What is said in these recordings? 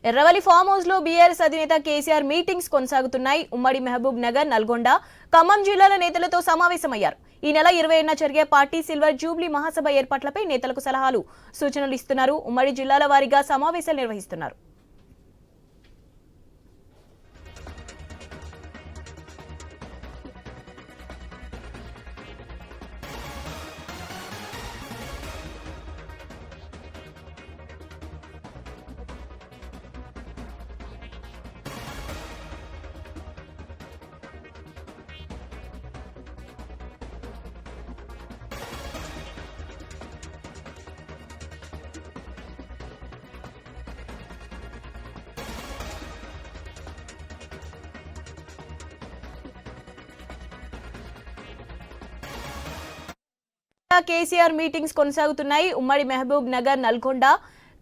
Erravalli farm house లో BRS అధినేత KCR meetings కొనసాగుతున్నాయి. ఉమ్మడి మహబూబ్ నగర్, నల్గొండ, ఖమ్మం జిల్లాల నేతలతో సమావేశమయ్యారు. ఈ నెల 20న జరిగే పార్టీ సిల్వర్ జూబ్లీ మహాసభ ఏర్పాట్లపై నేతలకు సలహాలు, సూచనలు ఇస్తున్నారు. ఉమ్మడి జిల్లాల వారీగా సమావేశాలు నిర్వహిస్తున్నారు. కేసీఆర్ మీటింగ్స్ కొనసాగుతున్నాయి. ఉమ్మడి మహబూబ్ నగర్, నల్గొండ,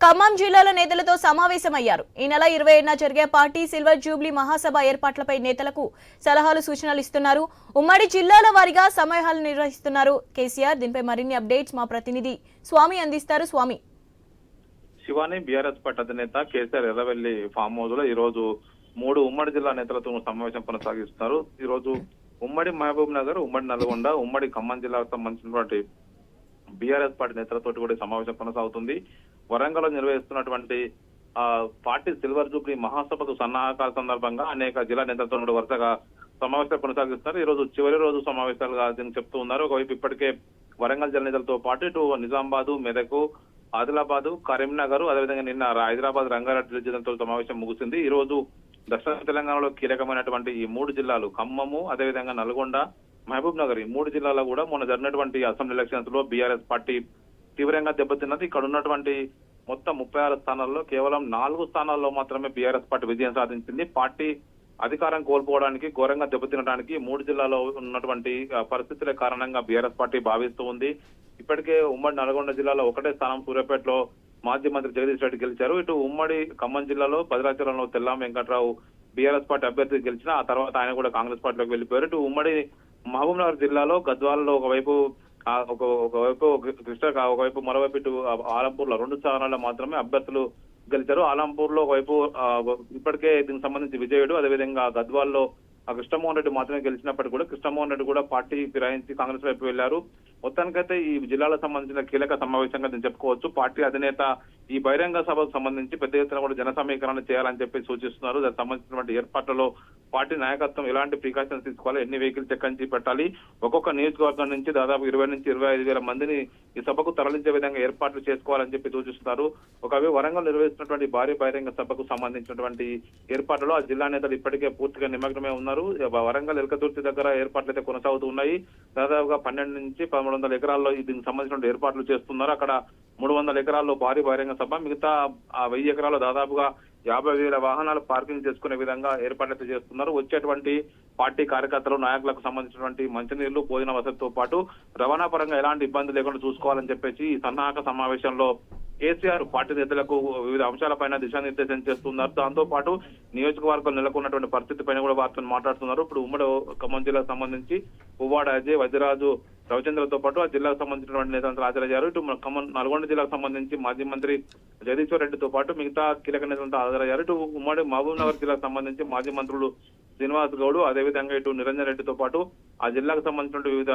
ఖమ్మం జిల్లాల నేతలతో సమావేశమయ్యారు. ఈ నెల 20న జరిగే పార్టీ సిల్వర్ జూబ్లీ మహాసభ ఏర్పాట్లపై నేతలకు సలహాలు, సూచనలు ఇస్తున్నారు. ఉమ్మడి జిల్లాల వారీగా సమావేశాలు నిర్వహిస్తున్నారు కేసీఆర్. దీనిపై మరిన్ని అప్డేట్స్ మా ప్రతినిధి స్వామి అందిస్తారు. స్వామి. శివాని, బీఆర్ఎస్ పార్టీ అధినేత కేసీఆర్ ఎర్రవెల్లి ఫామ్ హౌస్ లో ఈ రోజు 3 ఉమ్మడి జిల్లా నేతలతో సమావేశం కొనసాగిస్తున్నారు. ఈ రోజు ఉమ్మడి మహబూబ్ నగర్, ఉమ్మడి నల్గొండ, ఉమ్మడి ఖమ్మం జిల్లాకు సంబంధించినటువంటి బీఆర్ఎస్ పార్టీ నేతలతో కూడా సమావేశం కొనసాగుతుంది. వరంగల్ లో నిర్వహిస్తున్నటువంటి పార్టీ సిల్వర్ జూబ్లీ మహాసభకు సన్నాహకాల సందర్భంగా అనేక జిల్లా నేతలతో కూడా వరుసగా సమావేశాలు కొనసాగిస్తున్నారు. ఈ రోజు చివరి రోజు సమావేశాలుగా చెప్తూ ఉన్నారు. ఒకవైపు ఇప్పటికే వరంగల్ జిల్లా నేతలతో పాటు ఇటు నిజామాబాద్, మెదక్, ఆదిలాబాద్, కరీంనగర్, అదేవిధంగా నిన్న హైదరాబాద్, రంగారెడ్డి జిల్లాతో సమావేశం ముగిసింది. ఈ రోజు దక్షిణ తెలంగాణలో కీలకమైనటువంటి ఈ 3 జిల్లాలు ఖమ్మము, అదేవిధంగా నల్గొండ, మహబూబ్ నగర్, ఈ 3 జిల్లాలో కూడా మొన్న జరిగినటువంటి అసెంబ్లీ ఎలక్షన్స్ లో బీఆర్ఎస్ పార్టీ తీవ్రంగా దెబ్బతిన్నది. ఇక్కడ ఉన్నటువంటి మొత్తం 36 స్థానాల్లో కేవలం 4 స్థానాల్లో మాత్రమే బీఆర్ఎస్ పార్టీ విజయం సాధించింది. పార్టీ అధికారం కోల్పోవడానికి, ఘోరంగా దెబ్బతినడానికి 3 జిల్లాలో ఉన్నటువంటి పరిస్థితుల కారణంగా బీఆర్ఎస్ పార్టీ భావిస్తూ ఉంది. ఇప్పటికే ఉమ్మడి నల్గొండ జిల్లాలో ఒకటే స్థానం సూర్యాపేటలో మాజీ మంత్రి జగదీష్ రెడ్డి గెలిచారు. ఇటు ఉమ్మడి ఖమ్మం జిల్లాలో భద్రాచలంలో తెల్లాం వెంకట్రావు బీఆర్ఎస్ పార్టీ అభ్యర్థి గెలిచిన ఆ తర్వాత ఆయన కూడా కాంగ్రెస్ పార్టీలోకి వెళ్ళిపోయారు. ఇటు ఉమ్మడి మహబూబ్ నగర్ జిల్లాలో గద్వాలలో ఒకవైపు ఒకవైపు మరోవైపు ఇటు ఆలంపూర్ లో 2 స్థానాల్లో మాత్రమే అభ్యర్థులు గెలిచారు. ఆలంపూర్ లో ఒకవైపు ఇప్పటికే దీనికి సంబంధించి విజయుడు, అదేవిధంగా గద్వాల్లో కృష్ణమోహన్ రెడ్డి మాత్రమే గెలిచినప్పటికీ కూడా కృష్ణమోహన్ రెడ్డి కూడా పార్టీ ఫిరాయించి కాంగ్రెస్ వైపు వెళ్లారు. మొత్తానికైతే ఈ జిల్లాలకు సంబంధించిన కీలక సమావేశంగా నేను చెప్పుకోవచ్చు. పార్టీ అధినేత ఈ బహిరంగ సభకు సంబంధించి పెద్ద ఎత్తున కూడా జన సమీకరణ చేయాలని చెప్పి సూచిస్తున్నారు. దానికి సంబంధించినటువంటి ఏర్పాట్లలో పార్టీ నాయకత్వం ఎలాంటి ప్రికాషన్స్ తీసుకోవాలి, ఎన్ని వెహికల్స్ ఎక్కడి పెట్టాలి, ఒక్కొక్క నియోజకవర్గం నుంచి దాదాపు 20 నుంచి 25,000 మందిని ఈ సభకు తరలించే విధంగా ఏర్పాట్లు చేసుకోవాలని చెప్పి సూచిస్తున్నారు. ఒకవైపు వరంగల్ నిర్వహిస్తున్నటువంటి భారీ బహిరంగ సభకు సంబంధించినటువంటి ఏర్పాట్లలో ఆ జిల్లా నేతలు ఇప్పటికే పూర్తిగా నిమగ్నమై ఉన్నారు. వరంగల్ ఎలకతుర్తి దగ్గర ఏర్పాట్లు అయితే కొనసాగుతూ ఉన్నాయి. దాదాపుగా 12 నుంచి 1300 ఎకరాల్లో దీనికి సంబంధించిన ఏర్పాట్లు చేస్తున్నారు. అక్కడ 300 ఎకరాల్లో భారీ బహిరంగ సభ, మిగతా 1000 ఎకరాల్లో దాదాపుగా 50,000 వాహనాలు పార్కింగ్ చేసుకునే విధంగా ఏర్పాట్లు చేస్తున్నారు. వచ్చేటువంటి పార్టీ కార్యకర్తలు, నాయకులకు సంబంధించినటువంటి మంచినీళ్లు, భోజన వసతితో పాటు రవాణా పరంగా ఎలాంటి ఇబ్బంది లేకుండా చూసుకోవాలని చెప్పేసి ఈ సన్నాహక సమావేశంలో కేసీఆర్ పార్టీ నేతలకు వివిధ అంశాలపైన దిశానిర్దేశం చేస్తున్నారు. దాంతో పాటు నియోజకవర్గం నెలకొన్నటువంటి పరిస్థితి పైన కూడా వారితో మాట్లాడుతున్నారు. ఇప్పుడు ఉమ్మడి ఖమ్మం జిల్లాకు సంబంధించి పువ్వాడ అజయ్, వజ్రరాజు, రవిచంద్రతో పాటు ఆ జిల్లాకు సంబంధించినటువంటి నేతలు హాజరయ్యారు. ఇటు ఖమ్మం నల్గొండ జిల్లాకు సంబంధించి మాజీ మంత్రి జగదీశ్వర్ రెడ్డితో పాటు మిగతా కీలక నేతలతో హాజరయ్యారు. ఇటు ఉమ్మడి మహబూబ్ నగర్ జిల్లాకు సంబంధించి మాజీ మంత్రులు శ్రీనివాస్ గౌడ్, అదేవిధంగా ఇటు నిరంజన్ రెడ్డితో పాటు ఆ జిల్లాకు సంబంధించిన వివిధ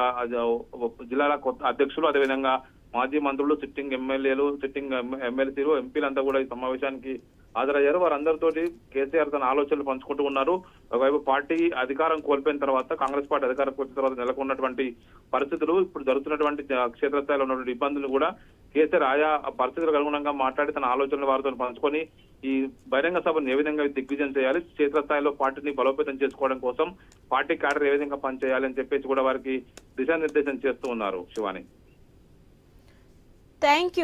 జిల్లాల అధ్యక్షులు, అదేవిధంగా మాజీ మంత్రులు, సిట్టింగ్ ఎమ్మెల్యేలు, సిట్టింగ్ ఎమ్మెల్సీలు, ఎంపీలంతా కూడా ఈ సమావేశానికి హాజరయ్యారు. వారందరితోటి కేసీఆర్ తన ఆలోచనలు పంచుకుంటూ ఉన్నారు. ఒకవైపు పార్టీ అధికారం కోల్పోయిన తర్వాత, కాంగ్రెస్ పార్టీ అధికారం కోల్పోయిన తర్వాత నెలకొన్నటువంటి పరిస్థితులు, ఇప్పుడు జరుగుతున్నటువంటి క్షేత్రస్థాయిలో ఉన్నటువంటి ఇబ్బందులు కూడా కేసీఆర్ ఆయా పరిస్థితులకు అనుగుణంగా మాట్లాడి తన ఆలోచనలు వారితో పంచుకొని ఈ బహిరంగ సభను ఏ విధంగా దిగ్విజయం చేయాలి, క్షేత్రస్థాయిలో పార్టీని బలోపేతం చేసుకోవడం కోసం పార్టీ క్యాడర్ ఏ విధంగా పనిచేయాలి అని చెప్పేసి కూడా వారికి దిశానిర్దేశం చేస్తూ ఉన్నారు. శివాని. Thank you.